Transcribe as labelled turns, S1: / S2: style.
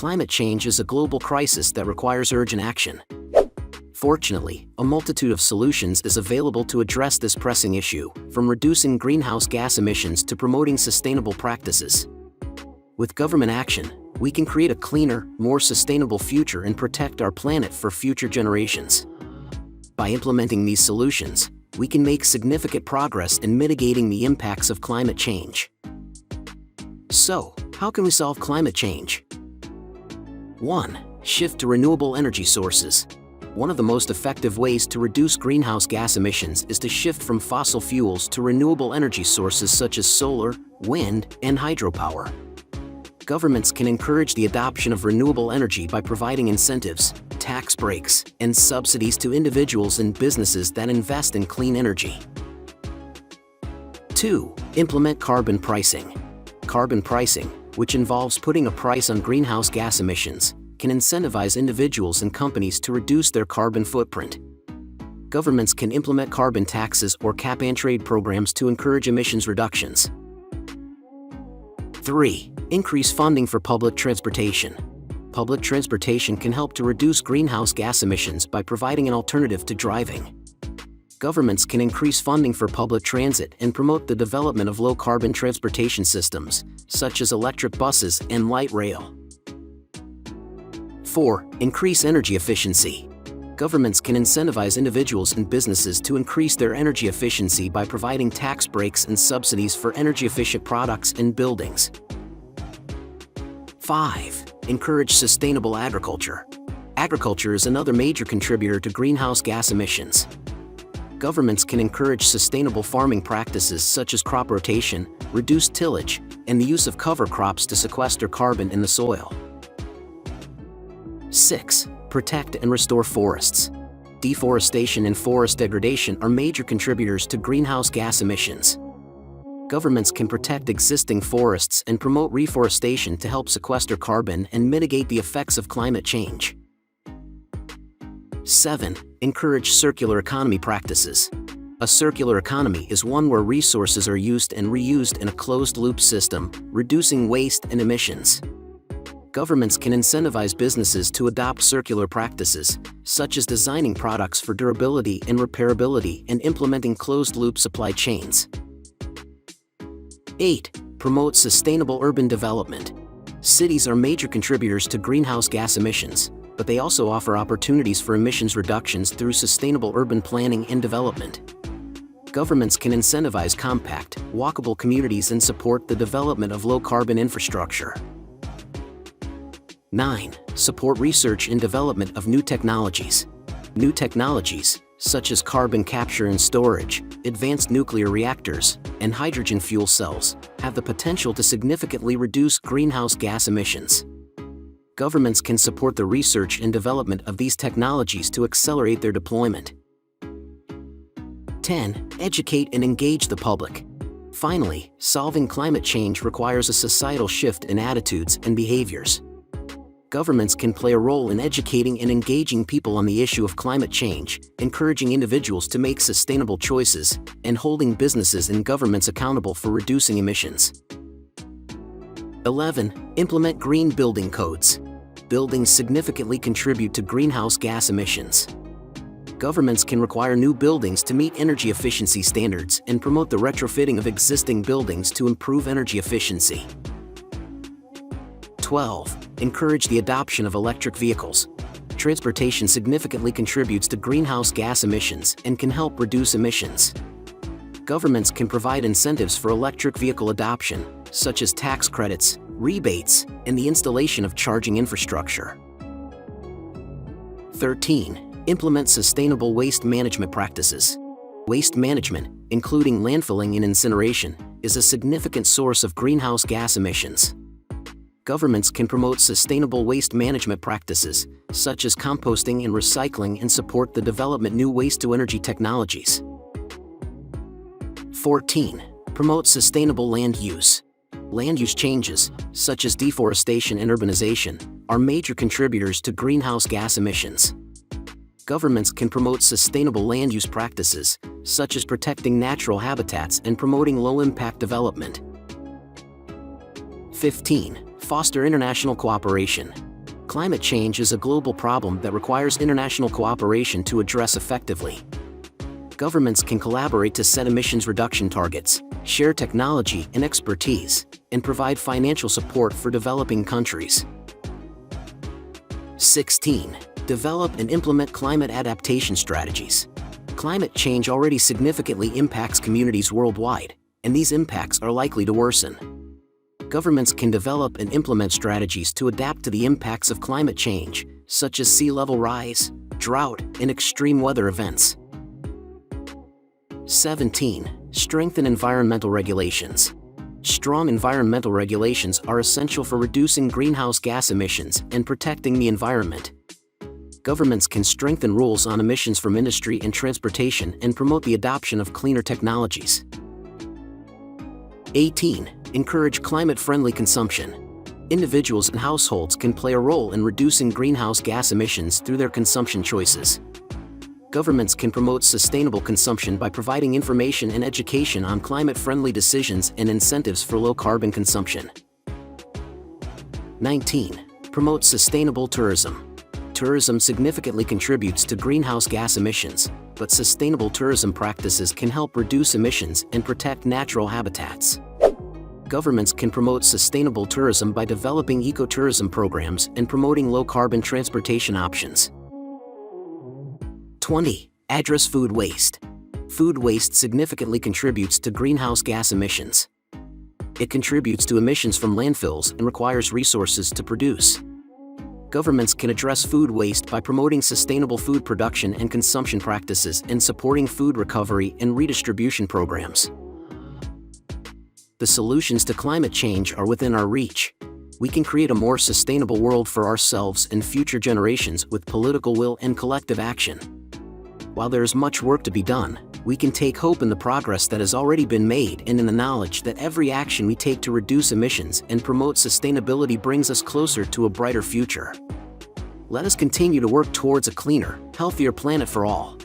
S1: climate change is a global crisis that requires urgent action. Fortunately, a multitude of solutions is available to address this pressing issue, from reducing greenhouse gas emissions to promoting sustainable practices. With government action, we can create a cleaner, more sustainable future and protect our planet for future generations. By implementing these solutions, we can make significant progress in mitigating the impacts of climate change. So, how can we solve climate change? 1. Shift to renewable energy sources. One of the most effective ways to reduce greenhouse gas emissions is to shift from fossil fuels to renewable energy sources such as solar, wind, and hydropower. Governments can encourage the adoption of renewable energy by providing incentives, tax breaks, and subsidies to individuals and businesses that invest in clean energy. 2. Implement carbon pricing. Carbon pricing, which involves putting a price on greenhouse gas emissions, can incentivize individuals and companies to reduce their carbon footprint. Governments can implement carbon taxes or cap-and-trade programs to encourage emissions reductions. 3. Increase funding for public transportation. Public transportation can help to reduce greenhouse gas emissions by providing an alternative to driving. Governments can increase funding for public transit and promote the development of low-carbon transportation systems, such as electric buses and light rail. 4. Increase energy efficiency. Governments can incentivize individuals and businesses to increase their energy efficiency by providing tax breaks and subsidies for energy-efficient products and buildings. 5. Encourage sustainable agriculture. Agriculture is another major contributor to greenhouse gas emissions. Governments can encourage sustainable farming practices such as crop rotation, reduced tillage, and the use of cover crops to sequester carbon in the soil. 6. Protect and restore forests. Deforestation and forest degradation are major contributors to greenhouse gas emissions. Governments can protect existing forests and promote reforestation to help sequester carbon and mitigate the effects of climate change. 7. Encourage circular economy practices. A circular economy is one where resources are used and reused in a closed-loop system, reducing waste and emissions. Governments can incentivize businesses to adopt circular practices, such as designing products for durability and repairability and implementing closed-loop supply chains. 8. Promote sustainable urban development. Cities are major contributors to greenhouse gas emissions, but they also offer opportunities for emissions reductions through sustainable urban planning and development. Governments can incentivize compact, walkable communities and support the development of low-carbon infrastructure. 9. Support research and development of new technologies. New technologies, such as carbon capture and storage, advanced nuclear reactors, and hydrogen fuel cells, have the potential to significantly reduce greenhouse gas emissions. Governments can support the research and development of these technologies to accelerate their deployment. 10. Educate and engage the public. Finally, solving climate change requires a societal shift in attitudes and behaviors. Governments can play a role in educating and engaging people on the issue of climate change, encouraging individuals to make sustainable choices, and holding businesses and governments accountable for reducing emissions. 11. Implement green building codes. Buildings significantly contribute to greenhouse gas emissions. Governments can require new buildings to meet energy efficiency standards and promote the retrofitting of existing buildings to improve energy efficiency. 12. Encourage the adoption of electric vehicles. Transportation significantly contributes to greenhouse gas emissions and can help reduce emissions. Governments can provide incentives for electric vehicle adoption, such as tax credits, rebates, and the installation of charging infrastructure. 13. Implement sustainable waste management practices. Waste management, including landfilling and incineration, is a significant source of greenhouse gas emissions. Governments can promote sustainable waste management practices, such as composting and recycling, and support the development of new waste-to-energy technologies. 14. Promote sustainable land use. Land use changes, such as deforestation and urbanization, are major contributors to greenhouse gas emissions. Governments can promote sustainable land use practices, such as protecting natural habitats and promoting low-impact development. 15. Foster international cooperation. Climate change is a global problem that requires international cooperation to address effectively. Governments can collaborate to set emissions reduction targets, share technology and expertise, and provide financial support for developing countries. 16. Develop and implement climate adaptation strategies. Climate change already significantly impacts communities worldwide, and these impacts are likely to worsen. Governments can develop and implement strategies to adapt to the impacts of climate change, such as sea level rise, drought, and extreme weather events. 17. Strengthen environmental regulations. Strong environmental regulations are essential for reducing greenhouse gas emissions and protecting the environment. Governments can strengthen rules on emissions from industry and transportation and promote the adoption of cleaner technologies. 18. Encourage climate-friendly consumption. Individuals and households can play a role in reducing greenhouse gas emissions through their consumption choices. Governments can promote sustainable consumption by providing information and education on climate-friendly decisions and incentives for low-carbon consumption. 19. Promote sustainable tourism. Tourism significantly contributes to greenhouse gas emissions, but sustainable tourism practices can help reduce emissions and protect natural habitats. Governments can promote sustainable tourism by developing ecotourism programs and promoting low-carbon transportation options. 20. Address food waste. Food waste significantly contributes to greenhouse gas emissions. It contributes to emissions from landfills and requires resources to produce. Governments can address food waste by promoting sustainable food production and consumption practices and supporting food recovery and redistribution programs. The solutions to climate change are within our reach. We can create a more sustainable world for ourselves and future generations with political will and collective action. While there is much work to be done, we can take hope in the progress that has already been made and in the knowledge that every action we take to reduce emissions and promote sustainability brings us closer to a brighter future. Let us continue to work towards a cleaner, healthier planet for all.